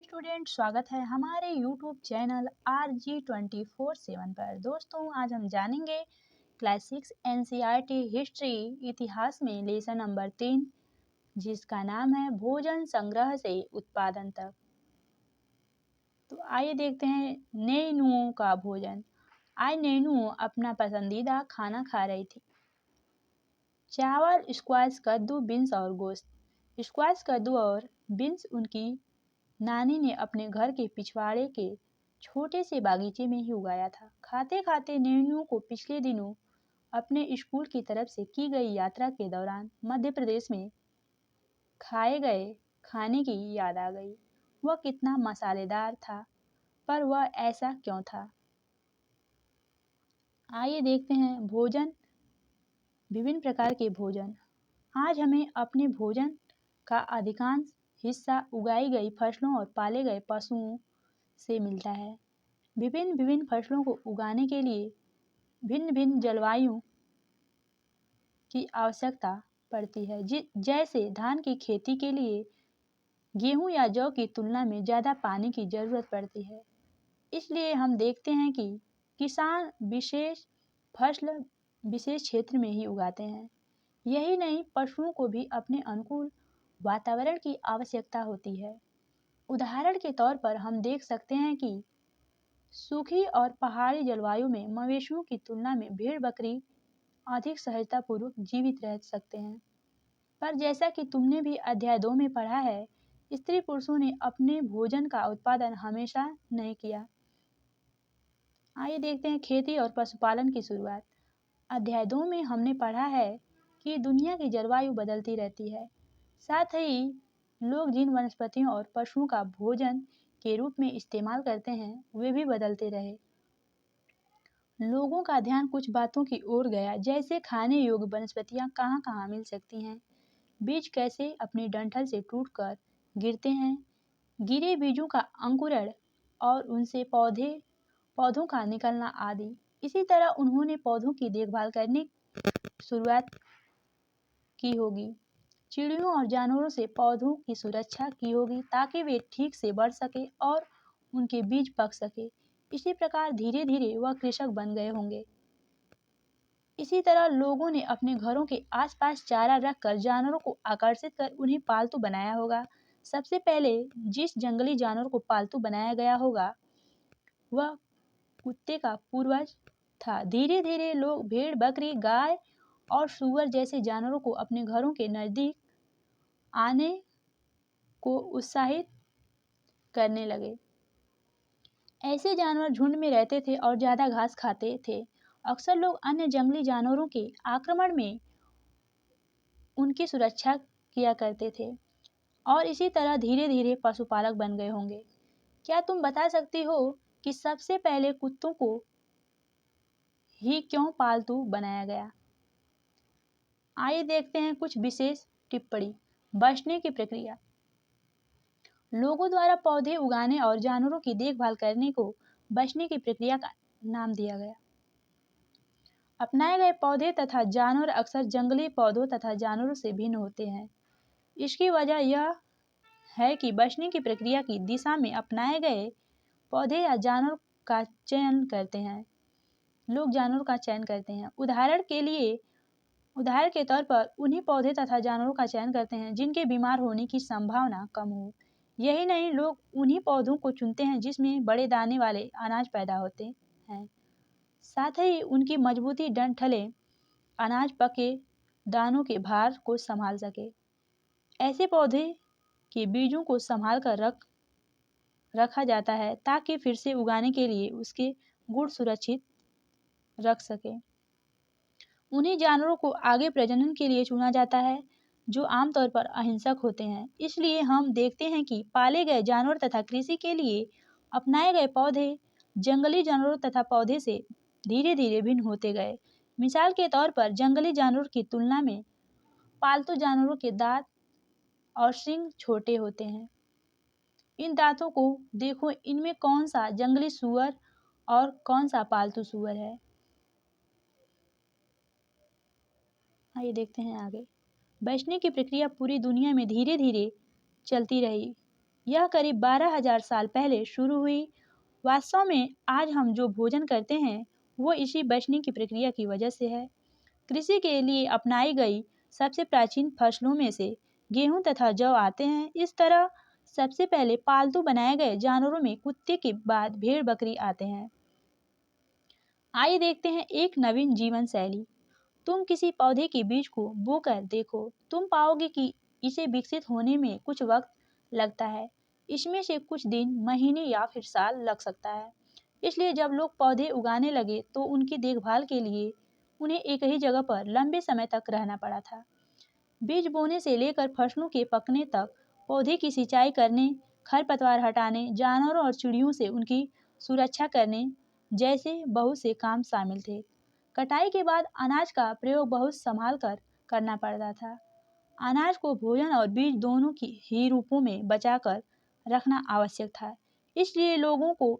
Student, स्वागत है हमारे यूट्यूब चैनल RG 24/7 पर। दोस्तों, आज हम जानेंगे क्लास 6 NCERT हिस्ट्री इतिहास में लेसन नंबर 3, जिसका नाम है भोजन संग्रह से उत्पादन तक। तो आइए देखते हैं नैनुओं का भोजन। आज नैनुओं अपना पसंदीदा खाना खा रही थी। चावल, स्क्वाश, कद्दू, बीन्स और गोश्त। स्क्वाश, कद्दू और बीन्स उनकी नानी ने अपने घर के पिछवाड़े के छोटे से बागीचे में ही उगाया था। खाते खाते नैनुओं को पिछले दिनों अपने स्कूल की तरफ से की गई यात्रा के दौरान मध्य प्रदेश में खाए गए खाने की याद आ गई। वह कितना मसालेदार था, पर वह ऐसा क्यों था? आइए देखते हैं भोजन, विभिन्न प्रकार के भोजन। आज हमें अपने भोजन का अधिकांश हिस्सा उगाई गई फसलों और पाले गए पशुओं से मिलता है। विभिन्न विभिन्न फसलों को उगाने के लिए भिन्न भिन्न जलवायु की आवश्यकता पड़ती है। जैसे धान की खेती के लिए गेहूं या जौ की तुलना में ज़्यादा पानी की ज़रूरत पड़ती है। इसलिए हम देखते हैं कि किसान विशेष फसल विशेष क्षेत्र में ही उगाते हैं। यही नहीं, पशुओं को भी अपने अनुकूल वातावरण की आवश्यकता होती है। उदाहरण के तौर पर हम देख सकते हैं कि सूखी और पहाड़ी जलवायु में मवेशियों की तुलना में भेड़ बकरी अधिक सहजतापूर्वक जीवित रह सकते हैं। पर जैसा कि तुमने भी अध्याय 2 में पढ़ा है, स्त्री पुरुषों ने अपने भोजन का उत्पादन हमेशा नहीं किया। आइए देखते हैं खेती और पशुपालन की शुरुआत। अध्याय 2 में हमने पढ़ा है कि दुनिया की जलवायु बदलती रहती है, साथ ही लोग जिन वनस्पतियों और पशुओं का भोजन के रूप में इस्तेमाल करते हैं वे भी बदलते रहे। लोगों का ध्यान कुछ बातों की ओर गया, जैसे खाने योग्य वनस्पतियां कहाँ कहाँ मिल सकती हैं, बीज कैसे अपनी डंठल से टूटकर गिरते हैं, गिरे बीजों का अंकुरण और उनसे पौधों का निकलना आदि। इसी तरह उन्होंने पौधों की देखभाल करने की शुरुआत की होगी। चिड़ियों और जानवरों से पौधों की सुरक्षा की होगी ताकि वे ठीक से बढ़ सके और उनके बीज पक सके। इसी प्रकार धीरे धीरे वह कृषक बन गए होंगे। इसी तरह लोगों ने अपने घरों के आसपास चारा रखकर जानवरों को आकर्षित कर उन्हें पालतू बनाया होगा। सबसे पहले जिस जंगली जानवर को पालतू बनाया गया होगा वह कुत्ते का पूर्वज था। धीरे धीरे लोग भेड़, बकरी, गाय और सूअर जैसे जानवरों को अपने घरों के नजदीक आने को उत्साहित करने लगे। ऐसे जानवर झुंड में रहते थे और ज्यादा घास खाते थे। अक्सर लोग अन्य जंगली जानवरों के आक्रमण में उनकी सुरक्षा किया करते थे और इसी तरह धीरे धीरे पशुपालक बन गए होंगे। क्या तुम बता सकती हो कि सबसे पहले कुत्तों को ही क्यों पालतू बनाया गया? आइए देखते हैं कुछ विशेष टिप्पणी। बचने की प्रक्रिया। लोगों द्वारा पौधे उगाने और जानवरों की देखभाल करने को बचने की प्रक्रिया का नाम दिया गया। अपनाए गए पौधे तथा जानवर अक्सर जंगली पौधों तथा जानवरों से भिन्न होते हैं। इसकी वजह यह है कि बचने की प्रक्रिया की दिशा में अपनाए गए पौधे या जानवर का चयन करते हैं। लोग जानवरों का चयन करते हैं। उदाहरण के तौर पर उन्हीं पौधे तथा जानवरों का चयन करते हैं जिनके बीमार होने की संभावना कम हो। यही नहीं, लोग उन्हीं पौधों को चुनते हैं जिसमें बड़े दाने वाले अनाज पैदा होते हैं। साथ ही उनकी मजबूती डंठलें अनाज पके दानों के भार को संभाल सके। ऐसे पौधे के बीजों को संभाल कर रखा जाता है ताकि फिर से उगाने के लिए उसके गुण सुरक्षित रख सके। उन्हीं जानवरों को आगे प्रजनन के लिए चुना जाता है जो आमतौर पर अहिंसक होते हैं। इसलिए हम देखते हैं कि पाले गए जानवर तथा कृषि के लिए अपनाए गए पौधे जंगली जानवरों तथा पौधे से धीरे धीरे भिन्न होते गए। मिसाल के तौर पर जंगली जानवरों की तुलना में पालतू जानवरों के दांत और सींग छोटे होते हैं। इन दांतों को देखो, इनमें कौन सा जंगली सूअर और कौन सा पालतू सूअर है। आइए देखते हैं आगे। बचने की प्रक्रिया पूरी दुनिया में धीरे धीरे चलती रही। यह करीब 12,000 साल पहले शुरू हुई। वास्तव में आज हम जो भोजन करते हैं वो इसी बचने की प्रक्रिया की वजह से है। कृषि के लिए अपनाई गई सबसे प्राचीन फसलों में से गेहूं तथा जौ आते हैं। इस तरह सबसे पहले पालतू बनाए गए जानवरों में कुत्ते के बाद भेड़ बकरी आते हैं। आइए देखते हैं एक नवीन जीवन शैली। तुम किसी पौधे के बीज को बोकर देखो, तुम पाओगे कि इसे विकसित होने में कुछ वक्त लगता है। इसमें से कुछ दिन, महीने या फिर साल लग सकता है। इसलिए जब लोग पौधे उगाने लगे तो उनकी देखभाल के लिए उन्हें एक ही जगह पर लंबे समय तक रहना पड़ा था। बीज बोने से लेकर फसलों के पकने तक पौधे की सिंचाई करने, खरपतवार हटाने, जानवरों और चिड़ियों से उनकी सुरक्षा करने जैसे बहुत से काम शामिल थे। कटाई के बाद अनाज का प्रयोग बहुत संभाल कर करना पड़ता था। अनाज को भोजन और बीज दोनों की ही रूपों में बचाकर रखना आवश्यक था। इसलिए लोगों को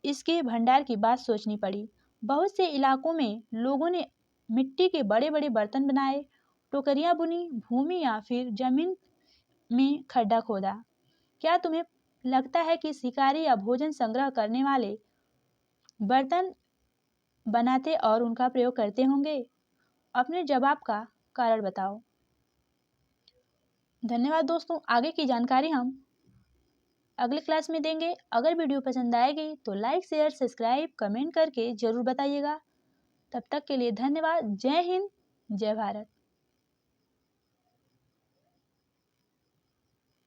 इसके भंडार की बात सोचनी पड़ी। बहुत से इलाकों में लोगों ने मिट्टी के बड़े बड़े बर्तन बनाए, टोकरियां बुनी, भूमि या फिर जमीन में खड्डा खोदा। क्या तुम्हें लगता है कि शिकारी या भोजन संग्रह करने वाले बर्तन बनाते और उनका प्रयोग करते होंगे? अपने जवाब का कारण बताओ। धन्यवाद दोस्तों, आगे की जानकारी हम अगले क्लास में देंगे। अगर वीडियो पसंद आएगी तो लाइक शेयर सब्सक्राइब कमेंट करके ज़रूर बताइएगा। तब तक के लिए धन्यवाद। जय हिंद, जय भारत।